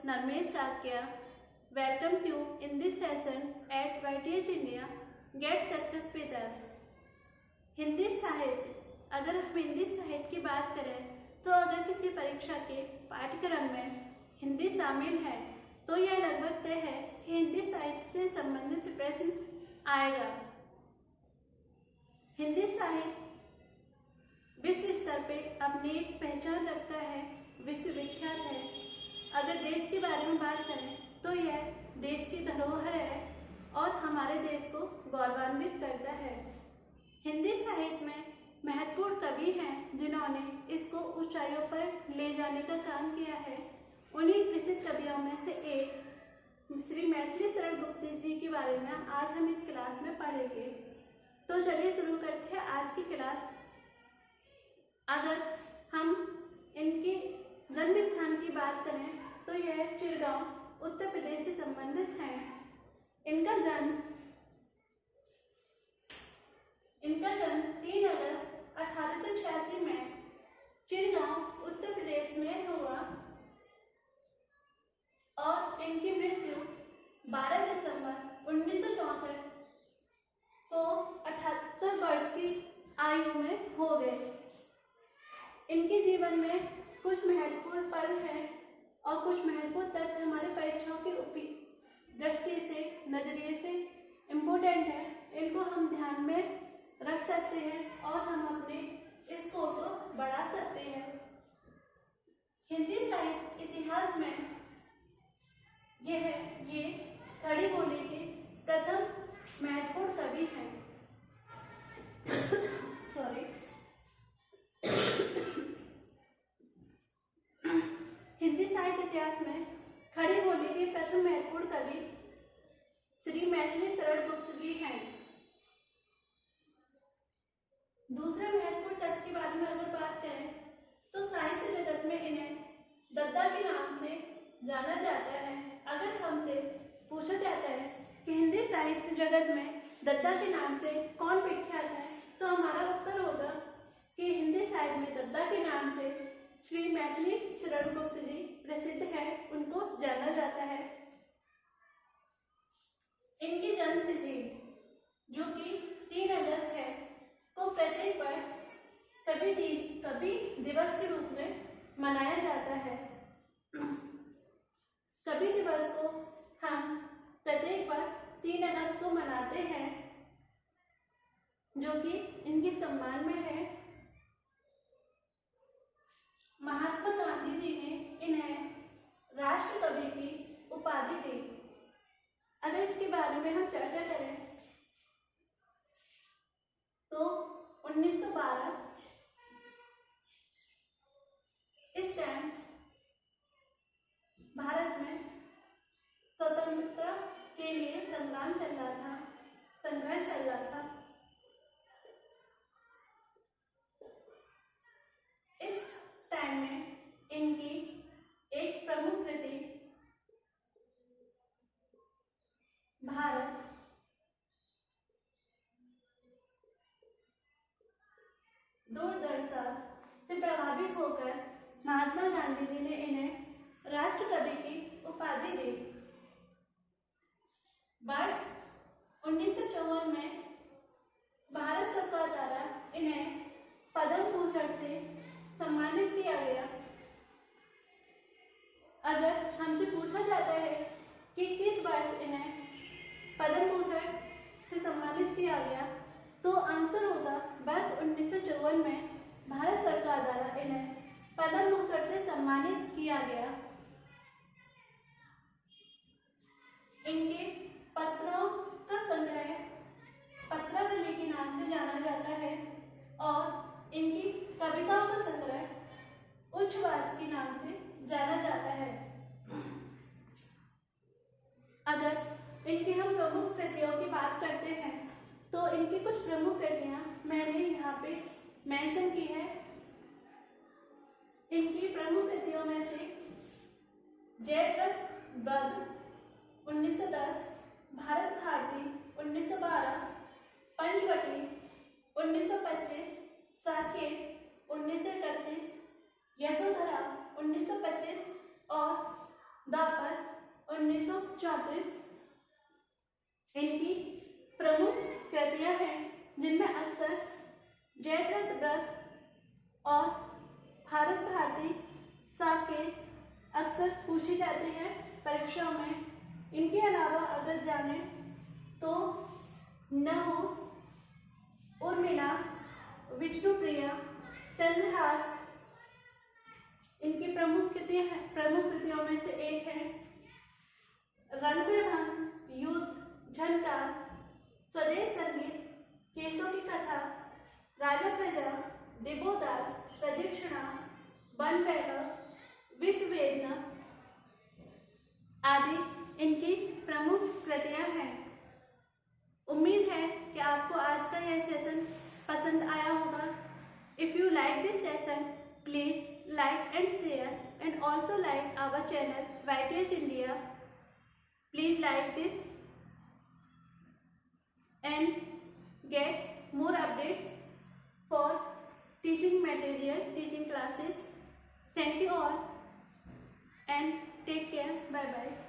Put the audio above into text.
Narmesh Sakya welcomes you in this session at YTH India. Get success with us. Hindi साहित्य, अगर हम हिंदी साहित्य की बात करें तो अगर किसी परीक्षा के पाठ्यक्रम में हिंदी शामिल है तो यह लगभग तय है कि हिंदी साहित्य से संबंधित प्रश्न आएगा। हिंदी साहित्य विश्व स्तर पे अपनी एक पहचान रखता है, विश्वविख्यात है। अगर देश के बारे में बात करें तो यह देश की धरोहर है और हमारे देश को गौरवान्वित करता है। हिंदी साहित्य में महत्वपूर्ण कवि हैं जिन्होंने इसको ऊंचाइयों पर ले जाने का काम किया है। उन्हीं प्रसिद्ध कवियों में से एक श्री मैथिली शरण गुप्त जी के बारे में आज हम इस क्लास में पढ़ेंगे। तो चलिए शुरू करते हैं आज की क्लास। अगर हम इनके जन्म स्थान की बात करें तो यह चिरगांव उत्तर प्रदेश से संबंधित है। इनका जन्म 3 अगस्त 1886 में चिरगांव उत्तर प्रदेश में हुआ और इनकी मृत्यु 12 दिसंबर 1964 को 78 वर्ष की आयु में हो गए। इनके जीवन में कुछ महत्वपूर्ण पल हैं और कुछ महत्वपूर्ण तथ्य हमारे परीक्षाओं की दृष्टि से, नजरिए से इम्पोर्टेंट है। इनको हम ध्यान में रख सकते हैं और हम अपने स्कोर को बढ़ा सकते हैं। हिंदी साहित्य इतिहास में ये खड़ी बोली के प्रथम महत्वपूर्ण कवि हैं। सॉरी। हिंदी साहित्य इतिहास में खड़ी बोली के प्रथम महत्वपूर्ण कवि श्री मैथिली शरण गुप्त जी हैं। दूसरे महत्वपूर्ण तथ्य के बारे में अगर बात करें तो साहित्य जगत में इन्हें दद्दा के नाम से जाना जाता है। अगर हमसे पूछा जाता है कि हिंदी साहित्य जगत में दद्दा के नाम से कौन विख्यात है तो हमारा उत्तर होगा कि हिंदी साहित्य में दद्दा के नाम से श्री मैथिली शरण गुप्त जी प्रसिद्ध है, उनको जाना जाता है। इनकी जन्म तिथि जो कि 3 अगस्त है को प्रत्येक वर्ष कवि दिवस के रूप में मनाया जाता है। कवि दिवस को हम प्रत्येक वर्ष 3 अगस्त को मनाते हैं जो कि इनके सम्मान में है। महात्मा गांधी जी ने इन्हें राष्ट्र कवि की उपाधि दी। अगर इसके बारे में हम चर्चा करें तो 1912 इस टाइम भारत में स्वतंत्रता के लिए संग्राम चल रहा था, संघर्ष चल रहा था। इस टाइम में इनकी एक प्रमुख कृति भारत दूरदर्शी से प्रभावित होकर महात्मा गांधी जी ने इन्हें राष्ट्र कवि की उपाधि दी। वर्ष 1954 में भारत सरकार द्वारा इन्हें पद्म भूषण से सम्मानित किया गया। अगर हमसे पूछा जाता है कि किस वर्ष इन्हें पद्म भूषण से सम्मानित किया गया तो आंसर होगा वर्ष 1954 में भारत सरकार द्वारा इन्हें पद्म भूषण से सम्मानित किया गया। इनके पत्रों का संग्रह पत्रावली के नाम से जाना जाता है और इनकी कविताओं का संग्रह उच्छ्वास के नाम से जाना जाता है। अगर इनकी हम प्रमुख कृतियों की बात करते हैं तो इनकी कुछ प्रमुख कृतियां मैंने यहाँ पे मेंशन की है। इनकी प्रमुख कृतियों में से जयद्रथ वध 1910, भारत भारती 1912, पंचवटी 1925, साकेत 1931, यशोधरा 1925 और द्वापर 1934 इनकी प्रमुख कृतियां हैं जिनमें अक्सर जयद्रथ व्रत और भारत भारती साकेत अक्सर पूछी जाती है परीक्षाओं में। इनके अलावा अगर जाने तो नहुस, उर्मिला, विष्णुप्रिया, चंद्रहास इनकी प्रमुख कृतियों में से एक है। रणभेभंग, युद्ध, झनकार, स्वदेश संगीत, केसों की कथा, राजा प्रजा, दिबोदास, प्रदक्षिणा, वन बैठक, विश्व वेदना आदि इनकी प्रमुख कृतियां हैं। उम्मीद है कि आपको आज का यह सेशन पसंद आया होगा। If you like this session, please like and share and also like our channel YTH India. Please like this and get more updates for teaching material, teaching classes. Thank you all and take care. Bye bye.